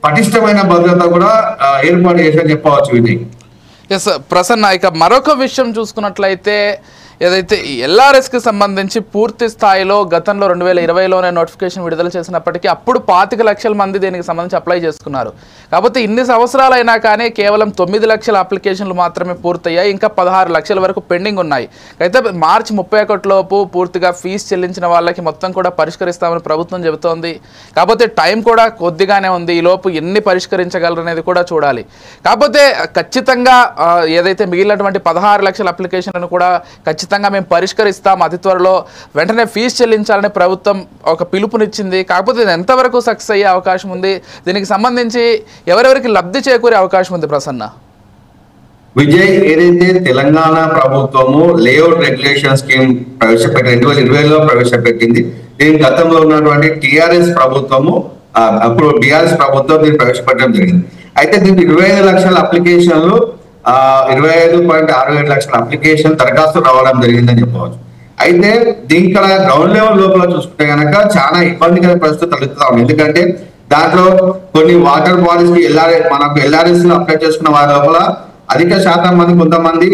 పటిష్టమైన భద్రత కూడా ఏర్పాటు చేశారని చెప్పవచ్చు విజయ్. ఎస్ ప్రసన్న, ఇక మరొక విషయం చూసుకున్నట్లయితే ఏదైతే ఎల్ఆర్ఎస్కి సంబంధించి పూర్తి స్థాయిలో గతంలో 2020లోనే నోటిఫికేషన్ విడుదల చేసినప్పటికీ అప్పుడు 25 లక్షల మంది దీనికి సంబంధించి అప్లై చేసుకున్నారు. కాకపోతే ఇన్ని సంవత్సరాలైనా కానీ కేవలం 9 లక్షల అప్లికేషన్లు మాత్రమే పూర్తయ్యాయి. ఇంకా 16 లక్షల వరకు పెండింగ్ ఉన్నాయి. అయితే మార్చి 31 లోపు పూర్తిగా ఫీజు చెల్లించిన వాళ్ళకి మొత్తం కూడా పరిష్కరిస్తామని ప్రభుత్వం చెబుతోంది. కాకపోతే టైం కూడా కొద్దిగానే ఉంది. ఈ లోపు ఎన్ని పరిష్కరించగలరు అనేది కూడా చూడాలి. కాకపోతే ఖచ్చితంగా ఏదైతే మిగిలినటువంటి 16 లక్షల అప్లికేషన్లను కూడా ఖచ్చితంగా మేము పరిష్కరిస్తాం, అతి త్వరలో వెంటనే ఫీజు చెల్లించాలని ప్రభుత్వం ఒక పిలుపునిచ్చింది. కాకపోతే ఇది ఎంతవరకు సక్సెస్ అయ్యే అవకాశం ఉంది, దీనికి సంబంధించి ఎవరెవరికి లబ్ధి చేకూరే అవకాశం ఉంది ప్రసన్న? విజయ్, ఏదైతే తెలంగాణ ప్రభుత్వము లేఅవుట్ రెగ్యులేషన్ స్కీమ్ ప్రవేశపెట్టి 2020లో ప్రవేశపెట్టింది, దీని గతంలో ఉన్నటువంటి టిఆర్ఎస్ ప్రభుత్వము అప్పుడు టిఆర్ఎస్ ప్రభుత్వం దీన్ని ప్రవేశపెట్టడం జరిగింది. అయితే దీనికి 25 లక్షల అప్లికేషన్లు 25.67 లక్షల అప్లికేషన్ దరఖాస్తు రావడం జరిగిందని చెప్పవచ్చు. అయితే దీనికి గ్రౌండ్ లెవెల్ లోపల చూసుకుంటే కనుక చాలా ఇబ్బందికర పరిస్థితి తలెత్తుతా ఉంది. ఎందుకంటే దాంట్లో కొన్ని వాటర్ బాడీస్ కి మనకు ఎల్ఆర్ఎస్ లో అప్లై చేసుకున్న వారి లోపల అధిక శాతం మంది కొంతమంది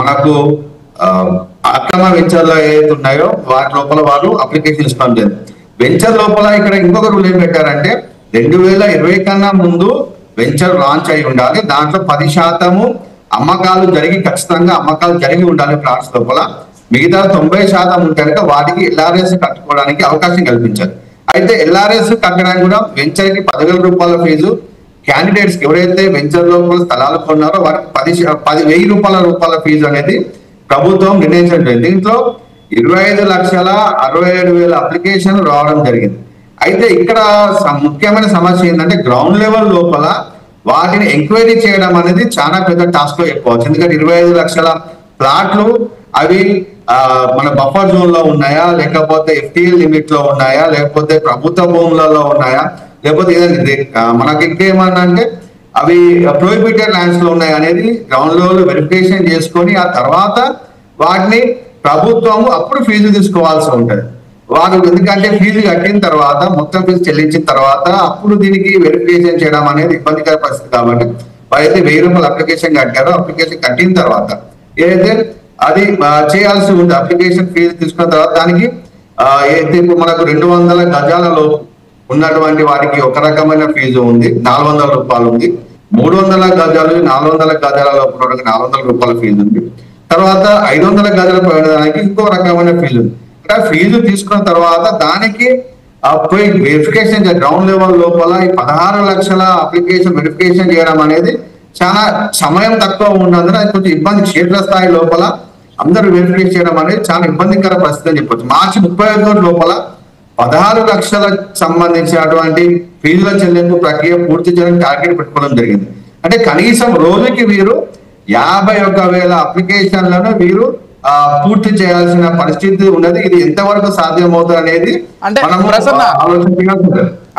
మనకు అక్రమ వెంచర్లో ఏదైతే ఉన్నాయో వాటి లోపల వారు అప్లికేషన్ ఇస్తాం జరిగింది. వెంచర్ లోపల ఇక్కడ ఇంకొక రూల్ ఏం పెట్టారంటే 2020 కన్నా ముందు వెంచర్ లాంచ్ అయి ఉండాలి. దాంట్లో 10% అమ్మకాలు ఖచ్చితంగా అమ్మకాలు జరిగి ఉండాలి ప్లాట్స్ లోపల. మిగతా 90% ఉంటే కనుక వాటికి ఎల్ఆర్ఎస్ కట్టుకోవడానికి అవకాశం కల్పించారు. అయితే ఎల్ఆర్ఎస్ కట్టడానికి కూడా వెంచర్ కి 10,000 రూపాయల ఫీజు, క్యాండిడేట్స్ కి ఎవరైతే వెంచర్ లోపల స్థలాలు కొన్నారో వారికి 10,000 రూపాయల ఫీజు అనేది ప్రభుత్వం నిర్ణయించడం జరిగింది. దీంట్లో 25,67,000 అప్లికేషన్లు రావడం జరిగింది. అయితే ఇక్కడ ముఖ్యమైన సమస్య ఏంటంటే గ్రౌండ్ లెవెల్ లోపల వాటిని ఎంక్వైరీ చేయడం అనేది చాలా పెద్ద టాస్క్ లో చెప్పవచ్చు. ఎందుకంటే 25 లక్షల ప్లాట్లు అవి మన బఫర్ జోన్ లో ఉన్నాయా, లేకపోతే ఎఫ్టీఎల్ లిమిట్ లో ఉన్నాయా, లేకపోతే ప్రభుత్వ భూములలో ఉన్నాయా, లేకపోతే మనకి ఇంకేమన్నా అంటే అవి ప్రొహిబిటెడ్ ల్యాండ్స్ లో ఉన్నాయి అనేది గ్రౌండ్ లెవెల్ వెరిఫికేషన్ చేసుకొని ఆ తర్వాత వాటిని ప్రభుత్వము అప్పుడు ఫీజు తీసుకోవాల్సి ఉంటది. వారు ఎందుకంటే ఫీజు కట్టిన తర్వాత మొత్తం ఫీజు చెల్లించిన తర్వాత అప్పుడు దీనికి వెరిఫికేషన్ చేయడం అనేది ఇబ్బందికర పరిస్థితి. కాబట్టి వారైతే 1000 రూపాయలు అప్లికేషన్ కట్టారో అప్లికేషన్ కట్టిన తర్వాత ఏదైతే అది చేయాల్సి ఉంది, అప్లికేషన్ ఫీజు తీసుకున్న తర్వాత దానికి ఏదైతే ఇప్పుడు మనకు 200 గజాలలో ఉన్నటువంటి వాటికి ఒక రకమైన ఫీజు ఉంది, 400 రూపాయలు ఉంది. 300 గజాలు 400 గజాలలో 400 రూపాయల ఫీజు ఉంది. తర్వాత 500 గజాల దానికి ఇంకో రకమైన ఫీజు ఉంది. ఫీజు తీసుకున్న తర్వాత దానికి పోయి వెరిఫికేషన్ గ్రౌండ్ లెవెల్ లోపల ఈ 16 లక్షల అప్లికేషన్ వెరిఫికేషన్ చేయడం అనేది చాలా సమయం తక్కువ ఉన్నందున కొంచెం ఇబ్బంది. క్షేత్రస్థాయి లోపల అందరూ వెరిఫికేషన్ చేయడం అనేది చాలా ఇబ్బందికర పరిస్థితి అని చెప్పొచ్చు. మార్చి 31 లోపల 16 లక్షలకు సంబంధించినటువంటి ఫీజుల చెల్లింపు ప్రక్రియ పూర్తి చేయడానికి టార్గెట్ పెట్టుకోవడం జరిగింది. అంటే కనీసం రోజుకి వీరు 51,000 అప్లికేషన్లను వీరు పూర్తి చేయాల్సిన పరిస్థితి ఉన్నది. ఇది ఎంతవరకు సాధ్యమవుతుంది అనేది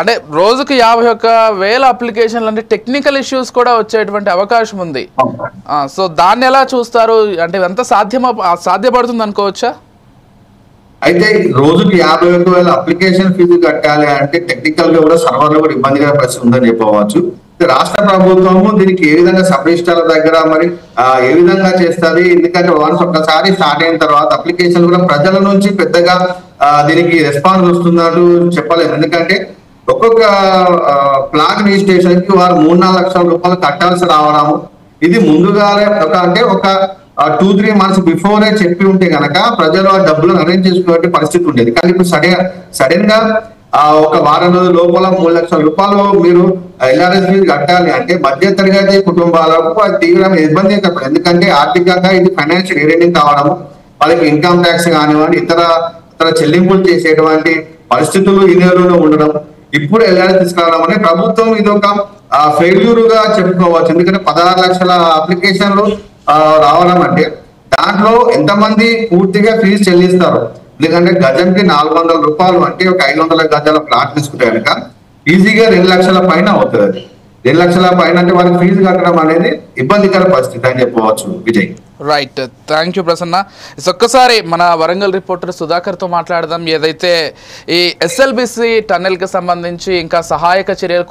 అంటే రోజుకి 51,000 అప్లికేషన్లు అంటే టెక్నికల్ ఇష్యూస్ కూడా వచ్చేటువంటి అవకాశం ఉంది. సో దాన్ని ఎలా చూస్తారు? అంటే ఎంత సాధ్యపడుతుంది అనుకోవచ్చా? అయితే రోజుకి 51,000 అప్లికేషన్ ఫీజు కట్టాలి అంటే టెక్నికల్ గా కూడా సర్వర్లో కూడా ఇబ్బందిగా పరిస్థితి ఉందని చెప్పవచ్చు. రాష్ట్ర ప్రభుత్వము దీనికి ఏ విధంగా సబ్ రిజిస్ట్రార్ల దగ్గర మరి ఏ విధంగా చేస్తుంది? ఎందుకంటే ఒక్కసారి స్టార్ట్ అయిన తర్వాత అప్లికేషన్ కూడా ప్రజల నుంచి పెద్దగా దీనికి రెస్పాన్స్ వస్తున్నట్టు చెప్పలేదు. ఎందుకంటే ఒక్కొక్క ప్లాట్ రిజిస్ట్రేషన్ కి వారు 3-4 లక్షల రూపాయలు కట్టాల్సి రావడము, ఇది ముందుగానే అంటే ఒక 2-3 మంత్స్ బిఫోరే చెప్పి ఉంటే గనక ప్రజలు ఆ డబ్బులను అరేంజ్ చేసుకునే పరిస్థితి ఉండేది. కానీ ఇప్పుడు సడన్ గా ఒక వారం రోజుల లోపల 3 లక్షల రూపాయలు మీరు ఎల్ఆర్ఎస్ ఫీజు కట్టాలి అంటే మధ్య తరగతి కుటుంబాలకు అది తీవ్రమైన ఇబ్బంది. ఎందుకంటే ఆర్థికంగా ఇది ఫైనాన్షియల్ ఎయిడింగ్ కావడము, వాళ్ళకి ఇన్కమ్ ట్యాక్స్ కానివ్వండి ఇతర చెల్లింపులు చేసేటువంటి పరిస్థితులు ఈ నెలలో ఉండడం, ఇప్పుడు ఎల్ఆర్ఎస్ తీసుకురావడం అనే ప్రభుత్వం ఇది ఒక ఫెయిల్యూర్ గా చెప్పుకోవచ్చు. ఎందుకంటే 16 లక్షల అప్లికేషన్లు రావడం అంటే దాంట్లో ఎంతమంది పూర్తిగా ఫీజు చెల్లిస్తారు? ఎందుకంటే గజంకి 400 రూపాయలు అంటే ఒక 500 గజాల ప్లాట్ తీసుకుంటే కనుక ఈజీగా 2 లక్షల పైన అవుతుంది. 2 లక్షల పైన అంటే వాళ్ళకి ఫీజు కట్టడం అనేది ఇబ్బందికర పరిస్థితి అని చెప్పవచ్చు Vijay. Right, thank you Prasanna. ఒక్కసారి మన వరంగల్ రిపోర్టర్ సుధాకర్తో మాట్లాడదాం. ఏదైతే ఈ ఎస్ఎల్బిసి టన్నెల్కి సంబంధించి ఇంకా సహాయక చర్యలు